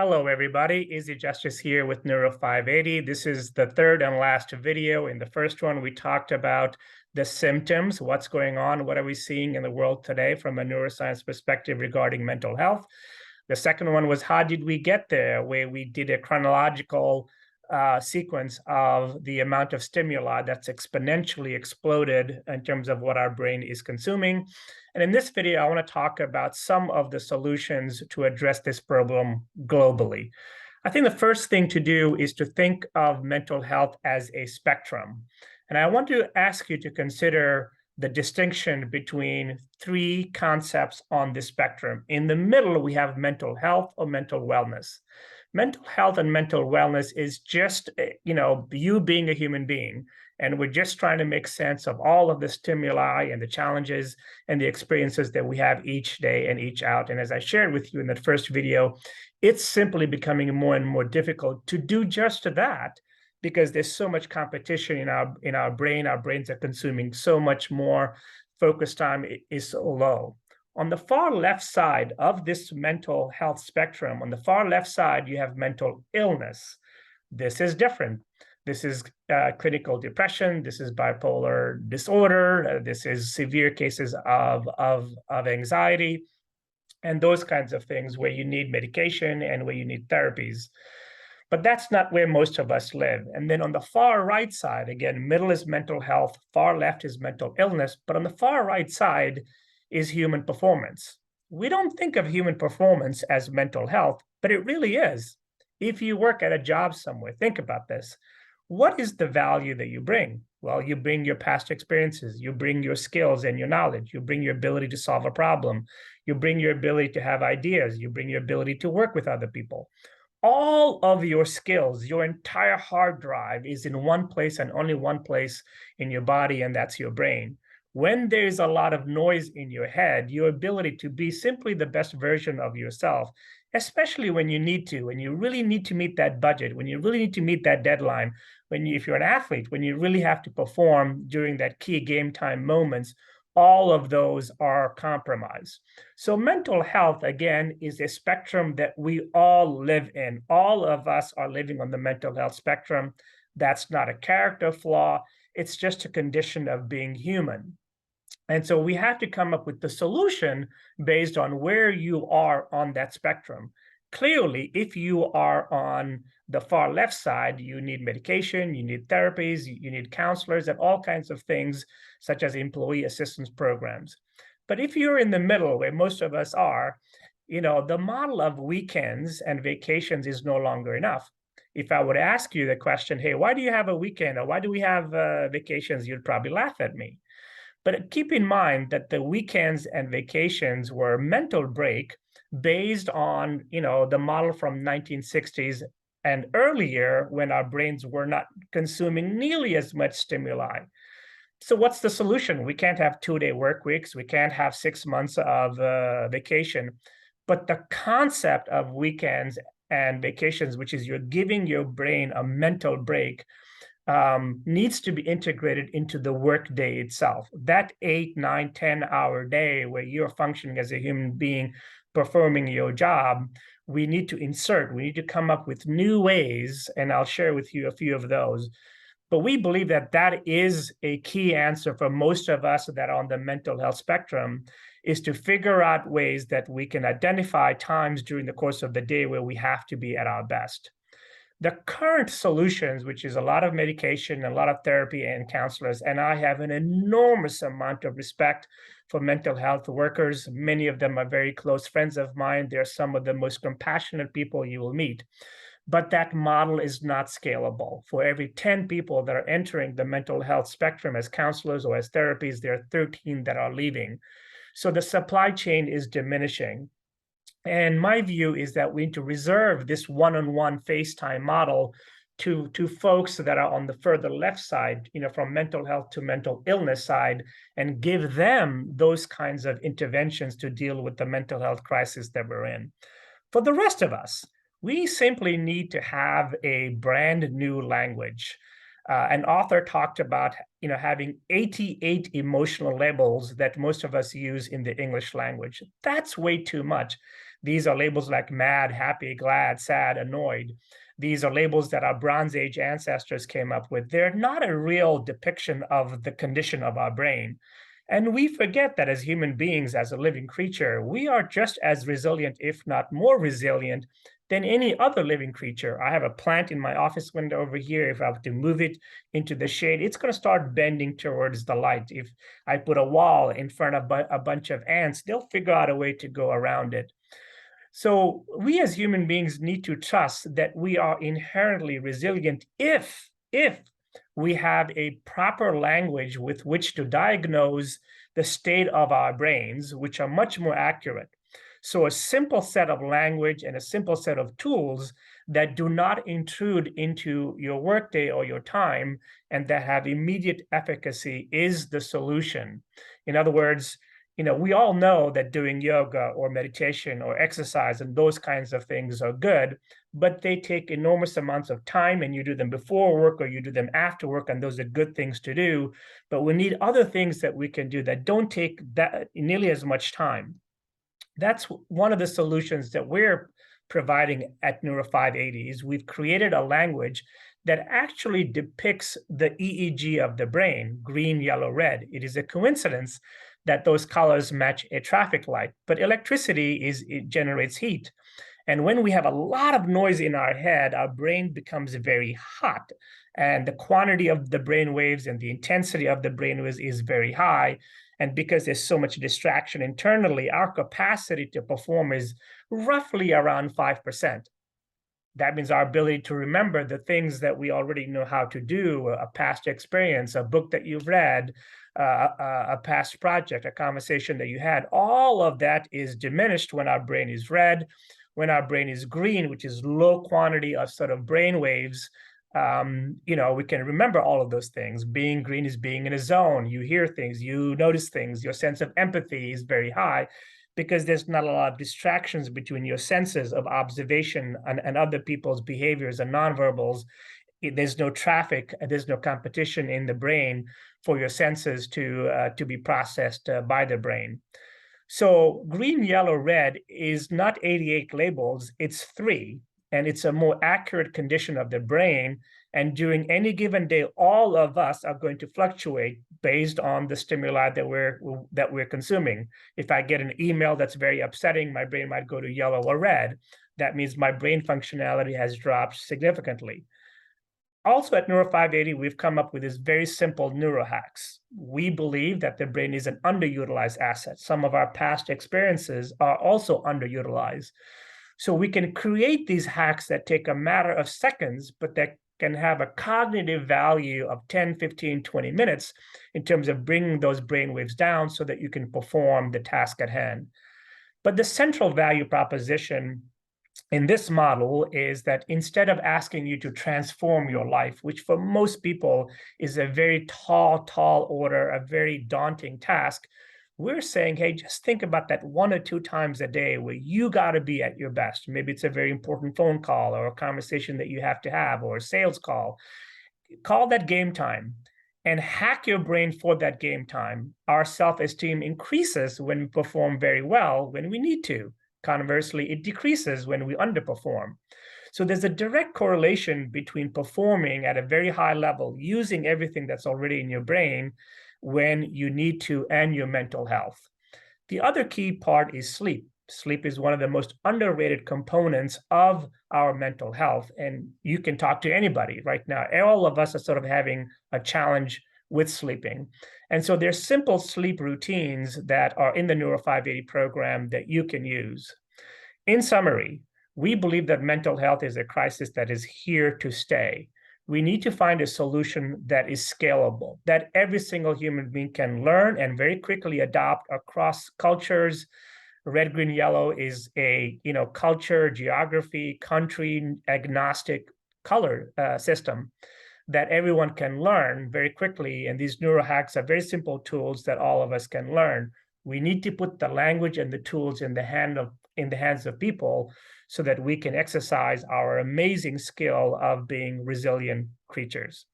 Hello, everybody. Izzy Justice here with Neuro 580. This is the third and last video. In the first one, we talked about the symptoms, what's going on, what are we seeing in the world today from a neuroscience perspective regarding mental health. The second one was how did we get there, where we did a chronological sequence of the amount of stimuli that's exponentially exploded in terms of what our brain is consuming. And in this video, I want to talk about some of the solutions to address this problem globally. I think the first thing to do is to think of mental health as a spectrum. And I want to ask you to consider the distinction between three concepts on the spectrum. In the middle, we have mental health or mental wellness. Mental health and mental wellness is just, you being a human being. And we're just trying to make sense of all of the stimuli and the challenges and the experiences that we have each day and each out. And as I shared with you in that first video, it's simply becoming more and more difficult to do just that because there's so much competition in our brain. Our brains are consuming so much more. Focus time is so low. On the far left side of this mental health spectrum, on the far left side, you have mental illness. This is different. This is clinical depression. This is bipolar disorder. This is severe cases of anxiety and those kinds of things where you need medication and where you need therapies. But that's not where most of us live. And then on the far right side, again, middle is mental health, far left is mental illness, but on the far right side is human performance. We don't think of human performance as mental health, but it really is. If you work at a job somewhere, think about this. What is the value that you bring? Well, you bring your past experiences, you bring your skills and your knowledge, you bring your ability to solve a problem, you bring your ability to have ideas, you bring your ability to work with other people. All of your skills, your entire hard drive is in one place and only one place in your body, and that's your brain. When there's a lot of noise in your head, your ability to be simply the best version of yourself, especially when you really need to meet that budget, when you really need to meet that deadline, if you're an athlete, when you really have to perform during that key game time moments, all of those are compromised. So mental health, again, is a spectrum that we all live in. All of us are living on the mental health spectrum. That's not a character flaw. It's just a condition of being human. And so we have to come up with the solution based on where you are on that spectrum. Clearly, if you are on the far left side, you need medication, you need therapies, you need counselors, and all kinds of things, such as employee assistance programs. But if you're in the middle, where most of us are, the model of weekends and vacations is no longer enough. If I would ask you the question, hey, why do you have a weekend, or why do we have vacations, you'd probably laugh at me. But keep in mind that the weekends and vacations were mental break based on, the model from 1960s and earlier, when our brains were not consuming nearly as much stimuli. So what's the solution? We can't have 2-day work weeks. We can't have 6 months of vacation. But the concept of weekends and vacations, which is you're giving your brain a mental break, needs to be integrated into the work day itself. That 8, 9, 10-hour day where you're functioning as a human being, performing your job, we need to come up with new ways, and I'll share with you a few of those. But we believe that that is a key answer for most of us that are on the mental health spectrum, is to figure out ways that we can identify times during the course of the day where we have to be at our best. The current solutions, which is a lot of medication, a lot of therapy and counselors, and I have an enormous amount of respect for mental health workers. Many of them are very close friends of mine. They're some of the most compassionate people you will meet. But that model is not scalable. For every 10 people that are entering the mental health spectrum as counselors or as therapies, there are 13 that are leaving. So the supply chain is diminishing. And my view is that we need to reserve this one-on-one FaceTime model to folks that are on the further left side, from mental health to mental illness side, and give them those kinds of interventions to deal with the mental health crisis that we're in. For the rest of us, we simply need to have a brand new language. An author talked about, having 88 emotional labels that most of us use in the English language. That's way too much. These are labels like mad, happy, glad, sad, annoyed. These are labels that our Bronze Age ancestors came up with. They're not a real depiction of the condition of our brain. And we forget that as human beings, as a living creature, we are just as resilient, if not more resilient, than any other living creature. I have a plant in my office window over here. If I have to move it into the shade, it's going to start bending towards the light. If I put a wall in front of a bunch of ants, they'll figure out a way to go around it. So we as human beings need to trust that we are inherently resilient if we have a proper language with which to diagnose the state of our brains, which are much more accurate. So a simple set of language and a simple set of tools that do not intrude into your workday or your time and that have immediate efficacy is the solution. In other words, we all know that doing yoga or meditation or exercise and those kinds of things are good, but they take enormous amounts of time, and you do them before work or you do them after work, and those are good things to do. But we need other things that we can do that don't take that nearly as much time. That's one of the solutions that we're providing at Neuro 580 is we've created a language that actually depicts the EEG of the brain, green, yellow, red. It is a coincidence that those colors match a traffic light, but electricity it generates heat. And when we have a lot of noise in our head, our brain becomes very hot, and the quantity of the brain waves and the intensity of the brain waves is very high. And because there's so much distraction internally, our capacity to perform is roughly around 5%. That means our ability to remember the things that we already know how to do, a past experience, a book that you've read, a past project, a conversation that you had, all of that is diminished when our brain is red. When our brain is green, which is low quantity of sort of brain waves, we can remember all of those things. Being green is being in a zone. You hear things, you notice things, your sense of empathy is very high because there's not a lot of distractions between your senses of observation and other people's behaviors and nonverbals. There's no traffic, there's no competition in the brain for your senses to be processed by the brain. So green, yellow, red is not 88 labels, it's 3. And it's a more accurate condition of the brain. And during any given day, all of us are going to fluctuate based on the stimuli that we're consuming. If I get an email that's very upsetting, my brain might go to yellow or red. That means my brain functionality has dropped significantly. Also at Neuro 580, we've come up with these very simple neuro hacks. We believe that the brain is an underutilized asset. Some of our past experiences are also underutilized. So we can create these hacks that take a matter of seconds, but that can have a cognitive value of 10, 15, 20 minutes in terms of bringing those brain waves down so that you can perform the task at hand. But the central value proposition in this model is that instead of asking you to transform your life, which for most people is a very tall order, a very daunting task, we're saying, hey, just think about that 1 or 2 times a day where you got to be at your best. Maybe it's a very important phone call or a conversation that you have to have or a sales call. Call that game time and hack your brain for that game time. Our self-esteem increases when we perform very well when we need to. Conversely, it decreases when we underperform. So there's a direct correlation between performing at a very high level, using everything that's already in your brain when you need to, and your mental health. The other key part is sleep. Sleep is one of the most underrated components of our mental health. And you can talk to anybody right now. All of us are sort of having a challenge with sleeping. And so there's simple sleep routines that are in the Neuro 580 program that you can use. In summary, we believe that mental health is a crisis that is here to stay. We need to find a solution that is scalable, that every single human being can learn and very quickly adopt across cultures. Red, green, yellow is a culture, geography, country agnostic color system that everyone can learn very quickly. And these neuro hacks are very simple tools that all of us can learn. We need to put the language and the tools in the hands of people so that we can exercise our amazing skill of being resilient creatures.